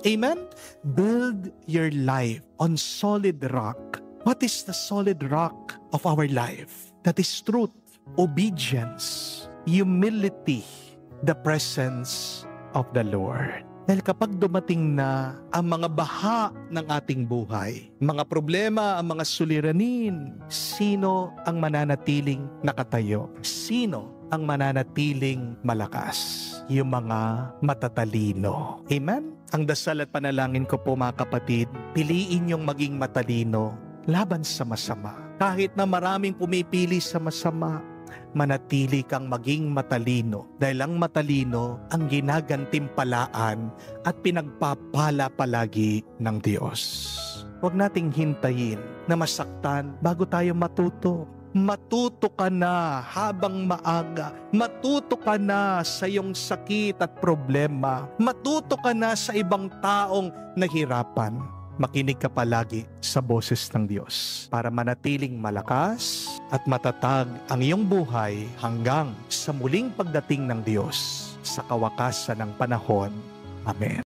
Amen? Build your life on solid rock. What is the solid rock of our life? That is truth, obedience, humility, the presence of the Lord. Dahil kapag dumating na ang mga baha ng ating buhay, mga problema, ang mga suliranin, sino ang mananatiling nakatayo? Sino ang mananatiling malakas? Yung mga matatalino. Amen? Ang dasal at panalangin ko po mga kapatid, piliin yung maging matalino laban sa masama. Kahit na maraming pumipili sa masama, manatili kang maging matalino dahil ang matalino ang ginagantimpalaan at pinagpapala palagi ng Diyos. Huwag nating hintayin na masaktan bago tayo matuto. Matuto ka na habang maaga. Matuto ka na sa iyong sakit at problema. Matuto ka na sa ibang taong nahirapan. Makinig ka palagi sa boses ng Diyos para manatiling malakas at matatag ang iyong buhay hanggang sa muling pagdating ng Diyos sa kawakasan ng panahon. Amen.